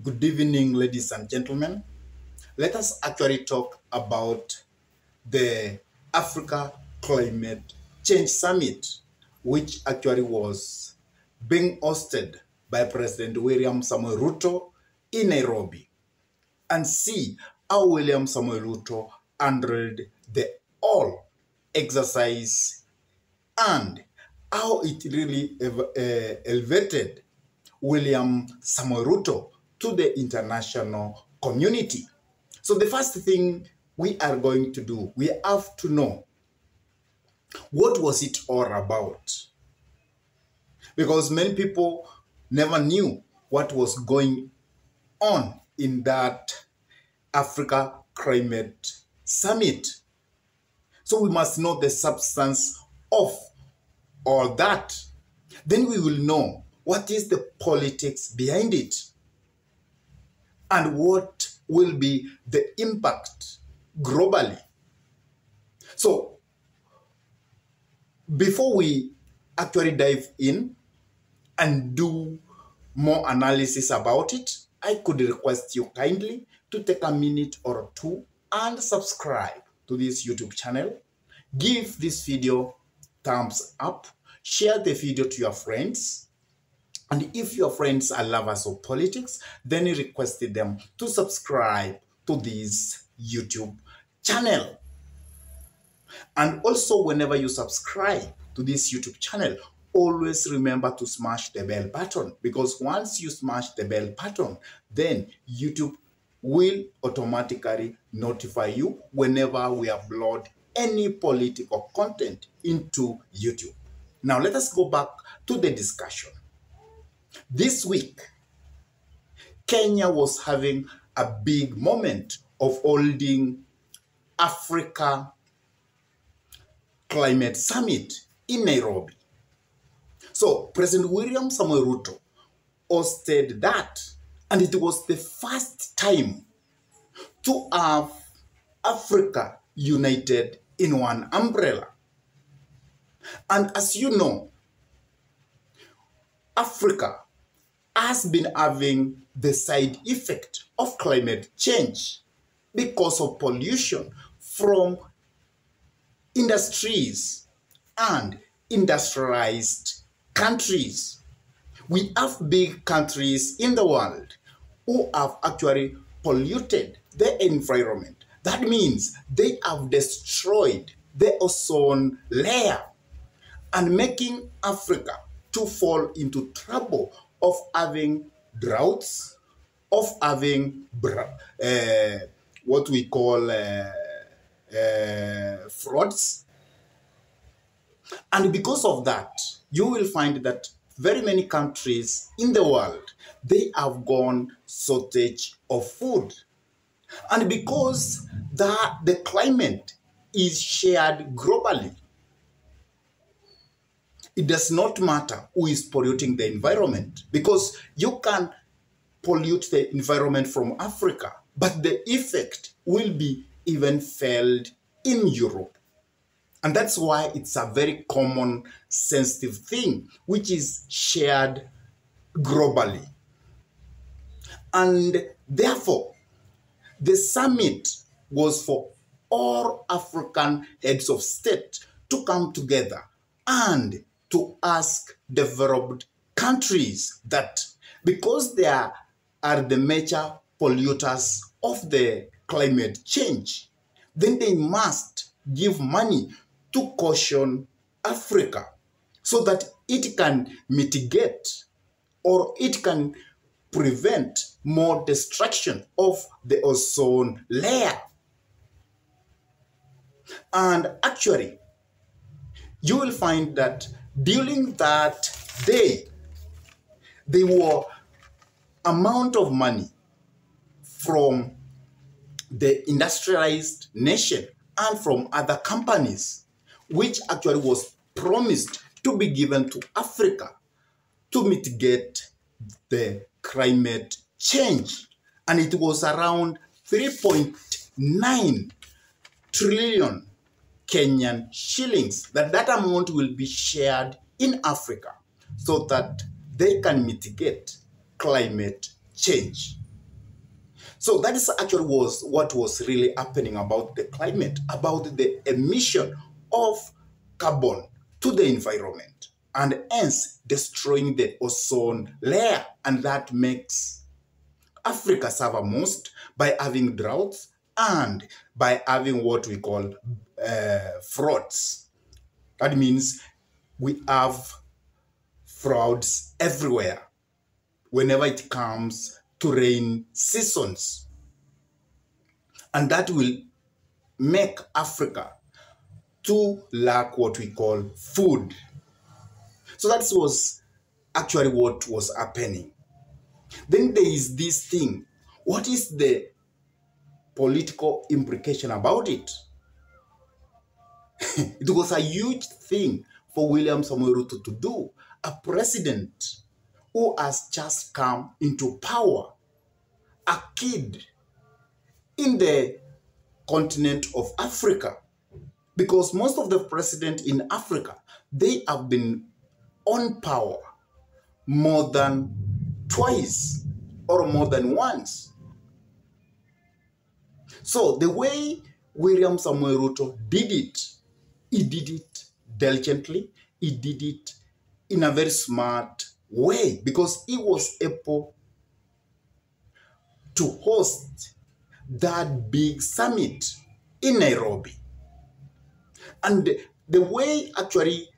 Good evening, ladies and gentlemen. Let us actually talk about the Africa Climate Change Summit, which actually was being hosted by President William Samoei Ruto in Nairobi, and see how William Samoei Ruto handled the all exercise and how it really elevated William Samoei Ruto to the international community. So the first thing we are going to do, we have to know what was it all about? Because many people never knew what was going on in that Africa Climate Summit. So we must know the substance of all that. Then we will know what is the politics behind it and what will be the impact globally. So before we actually dive in and do more analysis about it, I could request you kindly to take a minute or two and subscribe to this YouTube channel. Give this video thumbs up, share the video to your friends, and if your friends are lovers of politics, then request them to subscribe to this YouTube channel. And also, whenever you subscribe to this YouTube channel, always remember to smash the bell button, because once you smash the bell button, then YouTube will automatically notify you whenever we upload any political content into YouTube. Now, let us go back to the discussion. This week, Kenya was having a big moment of holding Africa Climate Summit in Nairobi. So President William Samoei Ruto hosted that, and it was the first time to have Africa united in one umbrella. And as you know, Africa has been having the side effect of climate change because of pollution from industries and industrialized countries. We have big countries in the world who have actually polluted the environment. That means they have destroyed the ozone layer and making Africa to fall into trouble of having droughts, of having what we call floods. And because of that, you will find that very many countries in the world, they have gone shortage of food. And because the climate is shared globally, it does not matter who is polluting the environment, because you can pollute the environment from Africa, but the effect will be even felt in Europe. And that's why it's a very common, sensitive thing, which is shared globally. And therefore, the summit was for all African heads of state to come together and to ask developed countries that because they are the major polluters of the climate change, then they must give money to caution Africa so that it can mitigate or it can prevent more destruction of the ozone layer. And actually, you will find that during that day, there were amount of money from the industrialized nation and from other companies, which actually was promised to be given to Africa to mitigate the climate change. And it was around 3.9 trillion Kenyan shillings, that amount will be shared in Africa so that they can mitigate climate change. So that is actually was what was really happening about the climate, about the emission of carbon to the environment, and hence destroying the ozone layer. And that makes Africa suffer most by having droughts and by having what we call frauds. That means we have frauds everywhere whenever it comes to rain seasons. And that will make Africa to lack what we call food. So that was actually what was happening. Then there is this thing. What is the political implication about it? It was a huge thing for William Samoei Ruto to do. A president who has just come into power, a kid in the continent of Africa. Because most of the presidents in Africa, they have been on power more than twice or more than once. So the way William Samoei Ruto did it, he did it diligently, he did it in a very smart way, because he was able to host that big summit in Nairobi. And the way actually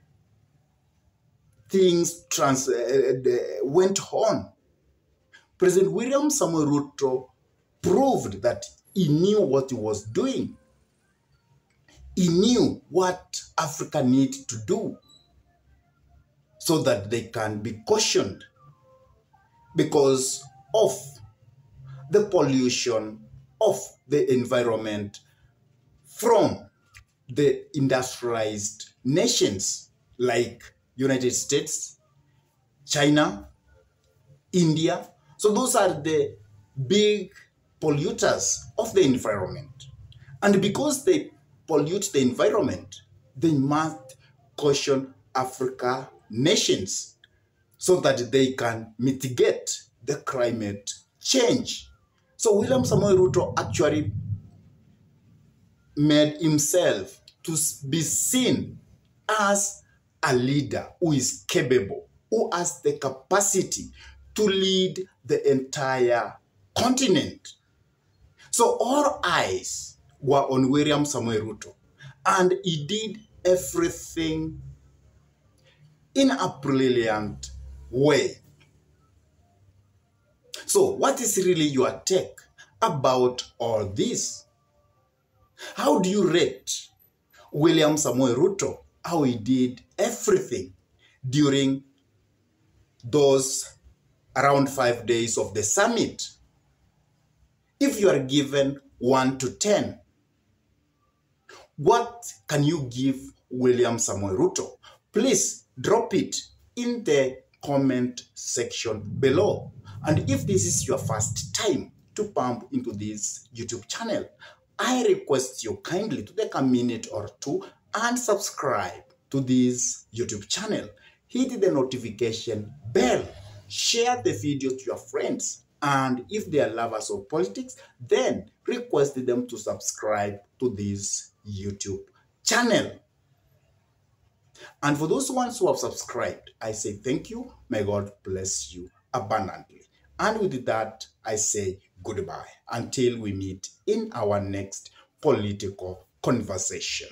things went on, President William Samoei Ruto proved that he knew what he was doing. He knew what Africa needs to do so that they can be cautioned because of the pollution of the environment from the industrialized nations like United States, China, India. So those are the big polluters of the environment. And because they pollute the environment, they must caution Africa nations so that they can mitigate the climate change. So William Samoei Ruto actually made himself to be seen as a leader who is capable, who has the capacity to lead the entire continent. So all eyes were on William Samoei Ruto, and he did everything in a brilliant way. So what is really your take about all this? How do you rate William Samoei Ruto, how he did everything during those around 5 days of the summit? If you are given 1 to 10, what can you give William Samoei Ruto? Please drop it in the comment section below. And if this is your first time to pump into this YouTube channel, I request you kindly to take a minute or two and subscribe to this YouTube channel. Hit the notification bell, share the video to your friends, and if they are lovers of politics, then request them to subscribe to this YouTube channel. And for those ones who have subscribed, I say thank you. May God bless you abundantly. And with that, I say goodbye until we meet in our next political conversation.